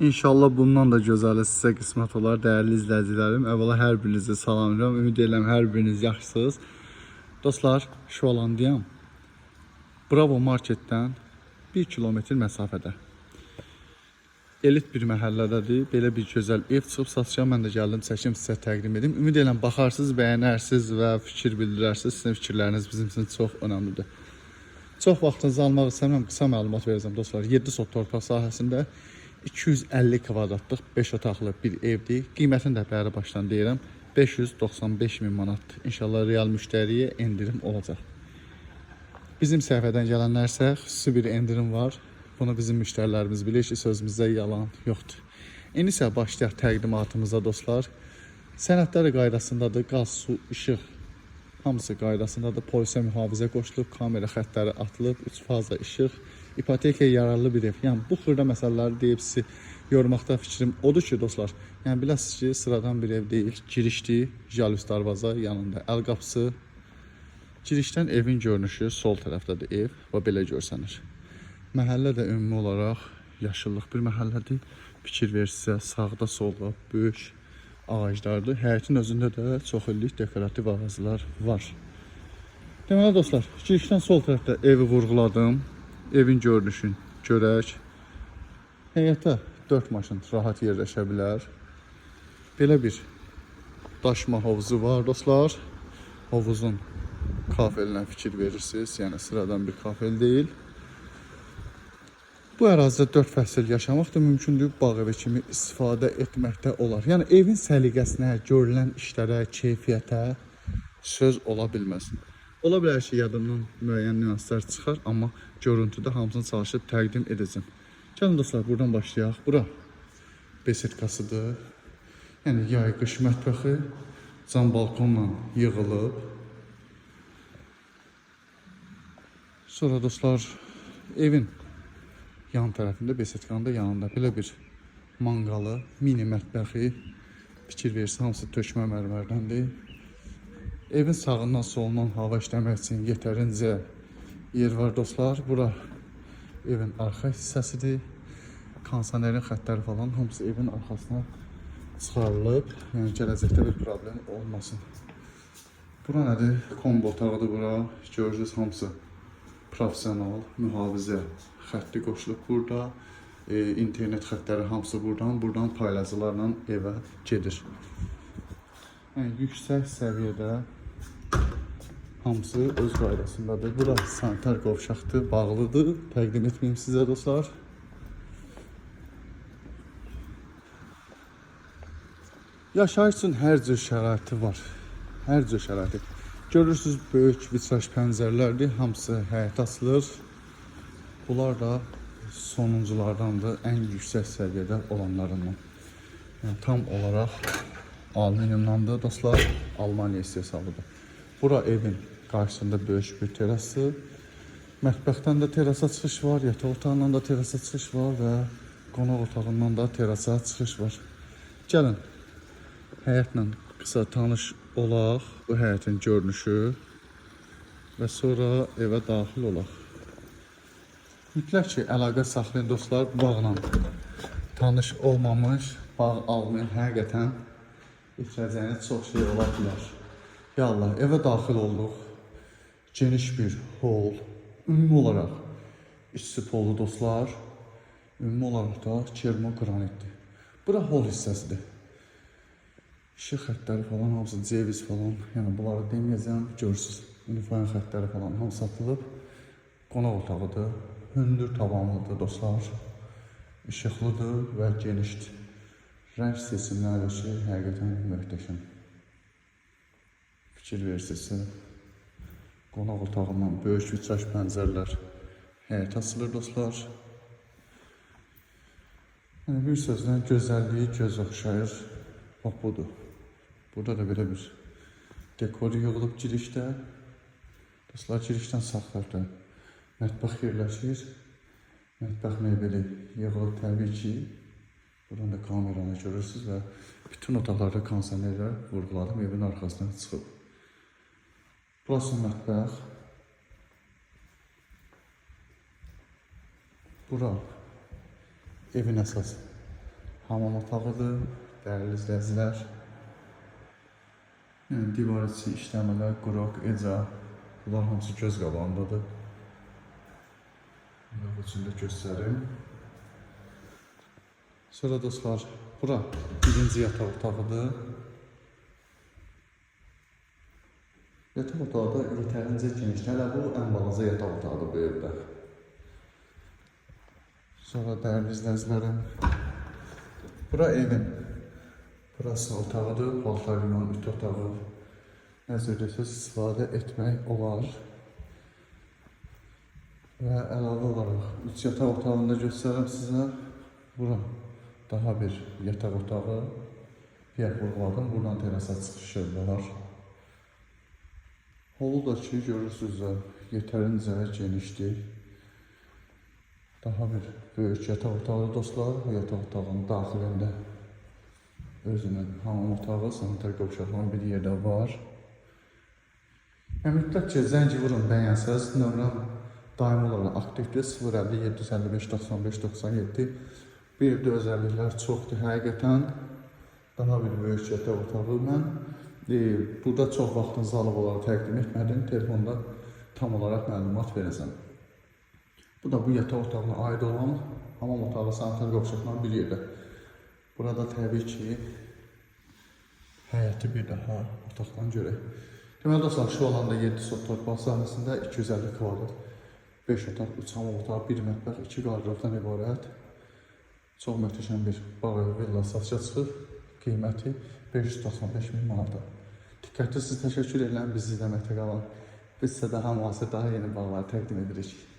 İnşallah bundan da gözəli sizə qismət olar, dəyərli izləyicilərim. Əvvəla hər birinizi salamlayıram. Ümid edirəm hər biriniz yaxşısınız. Dostlar, Şolandiyam. Bravo marketdən 1 kilometr məsafədə. Elit bir məhəllədədir. Belə bir gözəl ev çıxıb satışa. Mən də gəldim, çəkim sizə təqdim edim. Ümid edirəm baxarsınız, bəyənərsiniz və fikir bildirərsiniz. Sizin fikirləriniz bizim üçün çox önəmlidir. Çox vaxtınızı almaq istəmirəm, qısa məlumat verəcəm dostlar. 7 sot torpaq sahəsində 250 kvadratlıq 5 otaqlı bir evdir. Qiymətini də bəri başdan deyirəm. 595 min manat. İnşallah real müştəriyə endirim olacaq. Bizim səhifədən gələnlərsə xüsusi bir endirim var. Bunu bizim müştərilərimiz bilir ki, sözümüzdə yalan yoxdur. İndi isə başlayaq təqdimatımıza dostlar. Sənədləri qaydasındadır. Qaz, su, işıq hamısı qaydasındadır. Polisə mühafizə qoşulub, kamera xəttləri atılıb, 3 fazla işıq, ipotekaya yararlı bir ev. Yəni bu xırda məsələləri deyib sizi yormaqda fikrim odur ki dostlar. Yəni biləsiniz ki, sıradan bir ev deyil. Girişdir, jalüz darvaza yanında əl qapısı. Girişdən evin görünüşü sol tərəfdədir ev və belə görsənir. Məhəllə də ümumi olaraq yaşıllıq bir məhəllədir. Fikir versə sağda solda böyük ağaclardır. Həyətin özündə də çox illik dekorativ ağaclar var. Deməli dostlar, girişdən sol tərəfdə evi vurğuladım. Evin görünüşünü görək. Həyətə 4 maşın rahat yerləşə bilər. Belə bir daşma hovuzu var dostlar. Hovuzun kafelinə fikir verirsiniz. Yəni sıradan bir kafel deyil. Bu ərazidə 4 fəsil yaşamaq da mümkündür. Bağ evi kimi istifadə etməkdə olar. Yəni evin səliqəsinə, görülən işlərə, keyfiyyətə söz ola bilməz. Ola bilər ki, yadımdan müəyyən nüanslar çıxar, amma görüntüdə hamısını çalışıb təqdim edəcəm. Gəlin dostlar, buradan başlayaq. Bura besetkasıdır. Yəni yay-qış mətbəxi cam balkonla yığılıb. Sonra dostlar, evin yan tərəfində, besetkanın da yanında belə bir manqalı, mini mətbəxi, fikir versə hamısı tökmə mərmərdəndir. Evin sağından solundan hava işləmək üçün yetərincə yer var dostlar. Bura evin arxa hissəsidir. Kondisionerin xəttləri falan hamısı evin arxasına çıxarılıb. Yəni gələcəkdə bir problem olmasın. Bura nədir? Kombo otağıdır bura. Görürsünüz hamısı profesional, mühafizə xətti qoşulub burada. İnternet xəttləri hamısı buradan paylaşılarla evə gedir. Yəni yüksək səviyyədə hamısı öz qaydasındadır. Bura sanitar qovşaqdır, bağlıdır. Təqdim etməyim sizə dostlar. Yaşayış üçün hər cür şəraiti var. Hər cür şəraiti. Görürsünüz böyük vitraj pəncərələrdir. Hamısı həyətə açılır. Bunlar da sonunculardandır, ən yüksək səviyyədə olanlarından. Yəni, tam olaraq alüminyumdandır dostlar, Almaniya istehsalıdır. Bura evin qarşısında böyük bir terası. Mətbəxdən də terasa çıxış var, yataq otağından da terasa çıxış var və qonaq otağından da terasa çıxış var. Gəlin, həyətlə qısa tanış olaq, bu həyətin görünüşü və sonra evə daxil olaq. Mütləq ki, əlaqə saxlayın dostlar, bağla tanış olmamış, bağ almayın, həqiqətən itirəcəyiniz çox şey ola bilər. Ya Allah, evə daxil olduq, geniş bir hol, ümumi olaraq içsi polu dostlar, ümumi olaraq da kermogranitdir. Bura hol hissəsidir. İşıq xəttləri falan, hamısı ceviz falan, yəni bunları deməyəcəm, görürsünüz, unifayan xəttləri falan hamısı atılıb, qonaq otağıdır. Hündür tavanlıdır dostlar, işıqlıdır və genişdir. Rəng seçimləri ki, həqiqətən möhtəşəm. Fikir verirsinizsə, qonaq otağından böyük vitraj pəncərələr həyətə açılır dostlar. Yəni, bir sözlə gözəlliyi göz oxşayır, bax budur. Burada da belə bir dekor yığılıb girişdə. Dostlar, girişdən sağ tərəfdə mətbəx yerləşir. Mətbəx mebeli yığılıb təbii ki. Buradan da kameranı görürsünüz və bütün otaqlarda kondisionerlər vurğuladım, evin arxasından çıxıb. Burası mətbəx. Bura evin əsas hamam otağıdır, dəyərli izləyicilər. Yəni, divar içi işləmələr, quraq, eca, bunlar hamısı göz qabağındadır. Bunlar içində göstərim. Sonra dostlar, bura birinci yataq otağıdır. Yataq otağı da yetərincə genişdir. Hələ bu ən balaca yataq otağıdır bu evdə. Sonra dəyərli izləyicilərim, bura evin. Burası otağıdır, paltar yuman, ütü otağı. Nəzərdəsiz istifadə etmək olar. Və əlavə olaraq 3 yataq otağında göstərəm sizə. Bura daha bir yataq otağı. Fiyat vurğuladım, buradan terasa çıxışı var. Holu da ki, görürsünüz də yetərincə genişdir. Daha bir böyük yataq otağı dostlar. Bu yataq otağının daxilində özünün hamam otağı, sanitar qovşaqların bir yerdə var. Mütləq ki, zəngi vurun, bəyənsəz. Nömrəm daim olaraq aktivdir. 050 755 95 97. Bu evdə özəlliklər çoxdur həqiqətən. Daha bir böyük yataq otağı. Mən burada çox vaxtınızı alıb olaraq təqdim etmədim. Telefonda tam olaraq məlumat verəcəm. Bu da bu yataq otağına aid olan hamam otağı, sanitar qovşaqların bir yerdə. Burada təbii ki, həyəti bir daha otaqdan görək. Deməli dostlar, şu alanda 7 sot torpaq sahəsində 250 kvadrat, 5 otaq, 3 hamam otağı, 1 mətbəx, 2 qardırovdan ibarət. Çox möhtəşəm bir bağ evi villa satışa çıxır. Qiyməti 595 min manatdır. Diqqətli siz təşəkkür edirəm, bizi izləməkdə qalın. Biz sizə daha müasir, daha yeni bağları təqdim edirik.